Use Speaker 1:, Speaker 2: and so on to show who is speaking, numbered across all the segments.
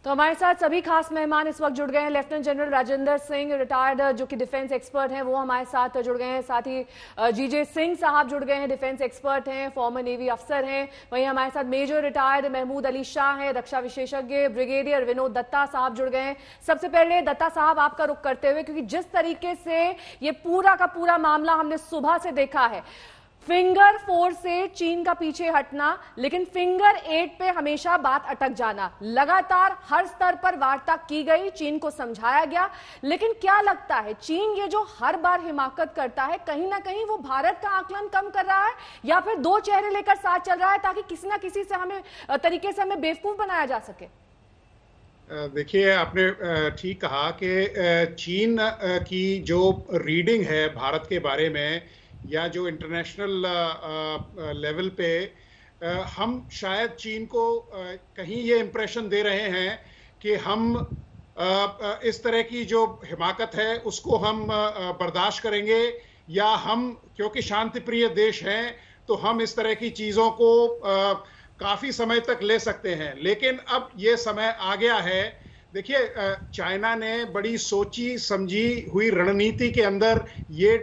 Speaker 1: तो हमारे साथ सभी खास मेहमान इस वक्त जुड़ गए हैं। Lieutenant general Rajendra Singh, retired जो कि डिफेंस एक्सपर्ट हैं, वो हमारे साथ जुड़ गए हैं। साथ ही जीजे सिंह साहब जुड़ गए हैं, डिफेंस एक्सपर्ट हैं, फॉर्मर नेवी अफसर हैं। वहीं हमारे साथ मेजर रिटायर्ड महमूद अली शाह हैं, रक्षा विशेषज्ञ। ब्रिगेडियर विनोद दत्ता साहब जुड़ गए हैं। सबसे पहले दत्ता साहब आपका रुख करते हुए, क्योंकि जिस तरीके से ये पूरा का पूरा मामला हमने सुबह से देखा है, फिंगर 4 से चीन का पीछे हटना, लेकिन फिंगर 8 पे हमेशा बात अटक जाना। लगातार हर स्तर पर वार्ता की गई, चीन को समझाया गया, लेकिन क्या लगता है चीन ये जो हर बार हिमाकत करता है, कहीं ना कहीं वो भारत का आकलन कम कर रहा है, या फिर दो चेहरे लेकर साथ चल रहा है ताकि किसी ना किसी से हमें तरीके से हमें बेवकूफ बनाया जा सके?
Speaker 2: देखिए, आपने ठीक कहा कि चीन की जो रीडिंग है भारत के बारे में, या जो इंटरनेशनल लेवल पे हम शायद चीन को कहीं ये इम्प्रेशन दे रहे हैं कि हम इस तरह की जो हिमाकत है उसको हम बर्दाश्त करेंगे, या हम क्योंकि शांति प्रिय देश हैं तो हम इस तरह की चीज़ों को काफ़ी समय तक ले सकते हैं। लेकिन अब ये समय आ गया है। देखिए, चाइना ने बड़ी सोची समझी हुई रणनीति के अंदर ये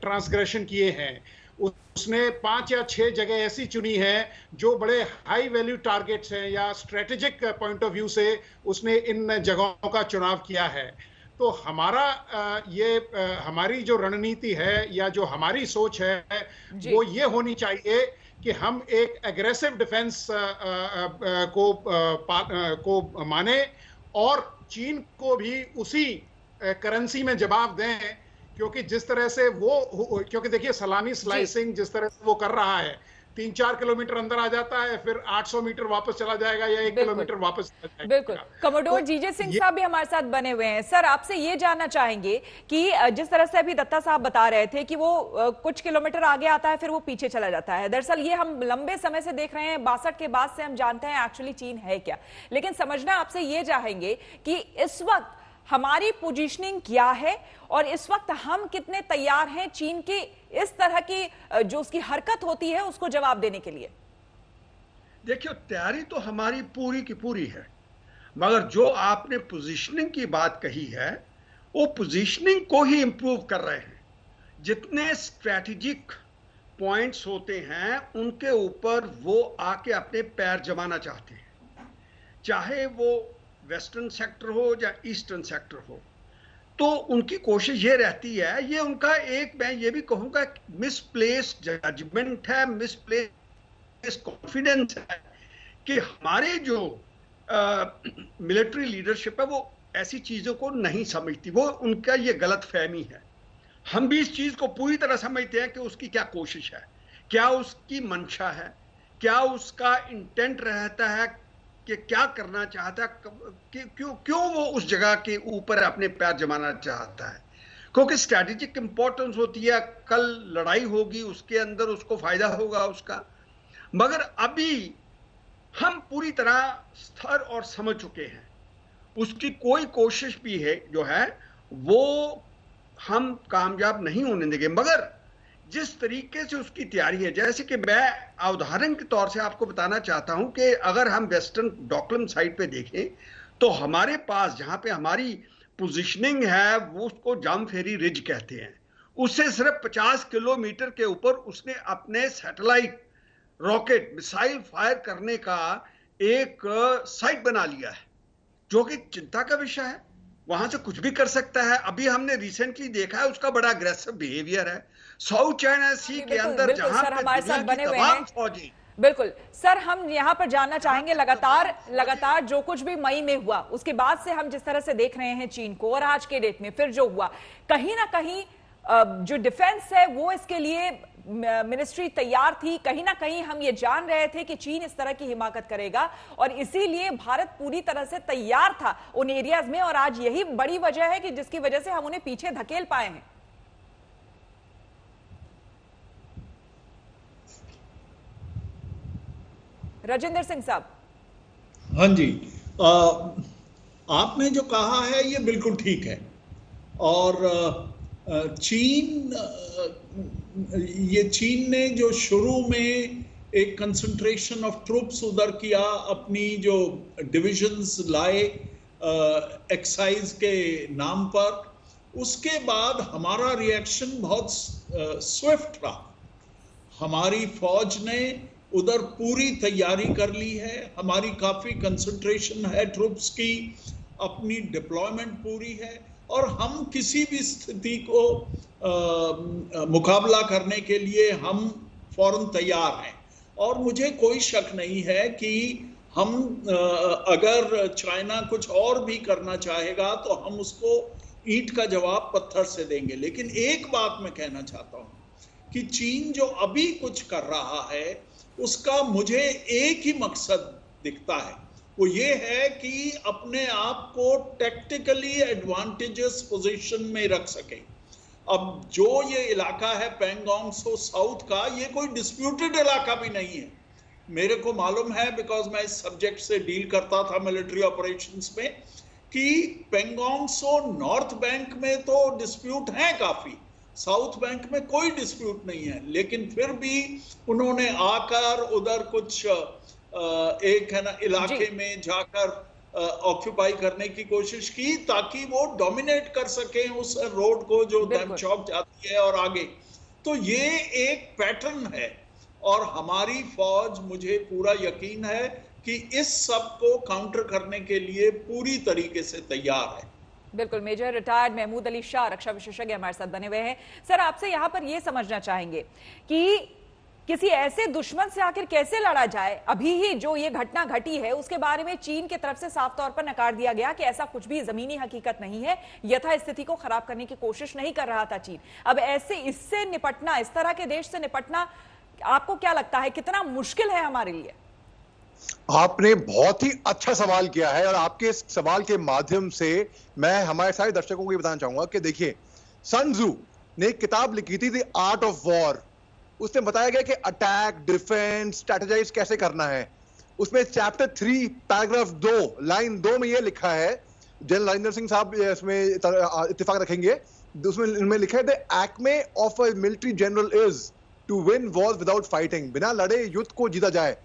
Speaker 2: ट्रांसग्रेशन किए हैं। उसने 5 या 6 जगह ऐसी चुनी हैं जो बड़े हाई वैल्यू टारगेट्स हैं, या स्ट्रेटेजिक पॉइंट ऑफ व्यू से उसने इन जगहों का चुनाव किया है। तो हमारा हमारी जो रणनीति है या जो हमारी सोच है वो ये होनी चाहिए कि हम एक एग्रेसिव डिफेंस को माने, और चीन को भी उसी करेंसी में जवाब दें, क्योंकि जिस तरह से क्योंकि देखिए, सलामी स्लाइसिंग जिस तरह से वो कर रहा है, 3-4 किलोमीटर अंदर आ जाता है, फिर 800 मीटर वापस चला जाएगा, या 1 किलोमीटर वापस चला जाएगा।
Speaker 1: बिल्कुल। कमोडोर जीजे सिंह साहब भी हमारे साथ बने हुए हैं। सर, आपसे ये जानना चाहेंगे कि जिस तरह से अभी दत्ता साहब बता रहे थे कि वो कुछ किलोमीटर आगे आता है फिर वो पीछे चला जाता है, दरअसल ये हम लंबे समय से देख रहे हैं। 62 के बाद से हम जानते हैं एक्चुअली चीन है क्या। लेकिन समझना आपसे ये चाहेंगे कि इस वक्त हमारी पोजीशनिंग क्या है, और इस वक्त हम कितने तैयार हैं चीन की इस तरह की जो उसकी हरकत होती है उसको जवाब देने के लिए?
Speaker 3: देखिए, तैयारी तो हमारी पूरी की पूरी है, मगर जो आपने पोजीशनिंग की बात कही है वो पोजीशनिंग को ही इंप्रूव कर रहे हैं। जितने स्ट्रैटेजिक पॉइंट्स होते हैं उनके ऊपर वो आके अपने पैर जमाना चाहते हैं, चाहे वो वेस्टर्न सेक्टर हो या ईस्टर्न सेक्टर हो। तो उनकी कोशिश ये रहती है, ये उनका एक, मैं ये भी कहूँगा, मिसप्लेस्ड जजमेंट है, मिसप्लेस्ड कॉन्फिडेंस है कि हमारे जो मिलिट्री लीडरशिप है वो ऐसी चीज़ों को नहीं समझती। वो उनका ये गलत फहमी है। हम भी इस चीज़ को पूरी तरह समझते हैं कि उसकी क्या कोशिश है, क्या उसकी मंशा है, क्या उसका इंटेंट रहता है, कि क्या करना चाहता है, कि क्यों वो उस जगह के ऊपर अपने पैर जमाना चाहता है। क्योंकि स्ट्रैटेजिक इंपॉर्टेंस होती है, कल लड़ाई होगी, उसके अंदर उसको फायदा होगा उसका। मगर अभी हम पूरी तरह स्थिर और समझ चुके हैं, उसकी कोई कोशिश भी है जो है वो हम कामयाब नहीं होने देंगे। मगर जिस तरीके से उसकी तैयारी है, जैसे कि मैं उदाहरण के तौर से आपको बताना चाहता हूं कि अगर हम वेस्टर्न डॉकलम साइड पे देखें तो हमारे पास जहां पे हमारी पोजीशनिंग है वो उसको जामफेरी रिज कहते हैं। उससे सिर्फ 50 किलोमीटर के ऊपर उसने अपने सैटेलाइट रॉकेट मिसाइल फायर करने का एक साइट बना लिया है, जो कि चिंता का विषय है। वहां से कुछ भी कर सकता है। अभी हमने रिसेंटली देखा है उसका बड़ा अग्रेसिव बिहेवियर है साउथ चाइना सी के अंदर, जहां पे
Speaker 1: हमारे साथ बने हुए
Speaker 3: तमाम
Speaker 1: हैं।
Speaker 3: फौजी।
Speaker 1: बिल्कुल सर, हम यहाँ पर जानना चाहेंगे, लगातार जो कुछ भी मई में हुआ उसके बाद से हम जिस तरह से देख रहे हैं चीन को, और आज के डेट में फिर जो हुआ, कहीं ना कहीं जो डिफेंस है वो इसके लिए मिनिस्ट्री तैयार थी। कहीं ना कहीं हम ये जान रहे थे कि चीन इस तरह की हिमाकत करेगा, और इसीलिए भारत पूरी तरह से तैयार था उन एरियाज में, और आज यही बड़ी वजह है कि जिसकी वजह से हम उन्हें पीछे धकेल पाए हैं। राजेंद्र सिंह साहब।
Speaker 4: हाँ जी, आपने जो कहा है ये बिल्कुल ठीक है। और चीन ने जो शुरू में एक कंसंट्रेशन ऑफ ट्रूप्स उधर किया, अपनी जो डिविजन्स लाए एक्साइज के नाम पर। उसके बाद हमारा रिएक्शन बहुत स्विफ्ट रहा। हमारी फौज ने उधर पूरी तैयारी कर ली है, हमारी काफी कंसंट्रेशन है ट्रूप्स की, अपनी डिप्लॉयमेंट पूरी है और हम किसी भी स्थिति को मुकाबला करने के लिए हम फौरन तैयार हैं। और मुझे कोई शक नहीं है कि हम अगर चाइना कुछ और भी करना चाहेगा तो हम उसको ईंट का जवाब पत्थर से देंगे। लेकिन एक बात मैं कहना चाहता हूं कि चीन जो अभी कुछ कर रहा है उसका मुझे एक ही मकसद दिखता है, वो ये है कि अपने आप को टेक्टिकली एडवांटेजेस पोजीशन में रख सके। अब जो ये इलाका है पैंगोंग सो साउथ का, ये कोई डिस्प्यूटेड इलाका भी नहीं है। मेरे को मालूम है बिकॉज मैं इस सब्जेक्ट से डील करता था मिलिट्री ऑपरेशंस में, कि पेंगोंग सो नॉर्थ बैंक में तो डिस्प्यूट है काफी, साउथ बैंक में कोई डिस्प्यूट नहीं है। लेकिन फिर भी उन्होंने आकर उधर कुछ एक है ना इलाके में जाकर ऑक्यूपाई करने की कोशिश की ताकि वो डोमिनेट कर सके उस रोड को जो दमचौक जाती है और आगे। तो ये एक पैटर्न है और हमारी फौज, मुझे पूरा यकीन है कि इस सब को काउंटर करने के लिए पूरी तरीके से तैयार है।
Speaker 5: बिल्कुल। मेजर रिटायर्ड महमूद अली शाह रक्षा विशेषज्ञ हमारे साथ बने हुए हैं। सर, आपसे यहां पर यह समझना चाहेंगे कि किसी ऐसे दुश्मन से आखिर कैसे लड़ा जाए। अभी ही जो ये घटना घटी है उसके बारे में चीन की तरफ से साफ तौर पर नकार दिया गया कि ऐसा कुछ भी जमीनी हकीकत नहीं है, यथास्थिति को खराब करने की कोशिश नहीं कर रहा था चीन। अब ऐसे इससे निपटना, इस तरह के देश से निपटना, आपको क्या लगता है कितना मुश्किल है हमारे लिए?
Speaker 6: आपने बहुत ही अच्छा सवाल किया है और आपके इस सवाल के माध्यम से मैं हमारे सारे दर्शकों को ये बताना चाहूंगा कि देखिए, सन त्जू ने एक किताब लिखी थी द आर्ट ऑफ वॉर। उसमें बताया गया कि अटैक, डिफेंस, स्ट्रेटेजाइज कैसे करना है। उसमें चैप्टर 3 पैराग्राफ 2 लाइन 2 में यह लिखा है, जनरल राजेंद्र सिंह साहब इसमें इत्तेफाक रखेंगे, उसमें इनमें लिखा है the acme of a military general is to win war without fighting. बिना लड़े युद्ध को जीता जाए।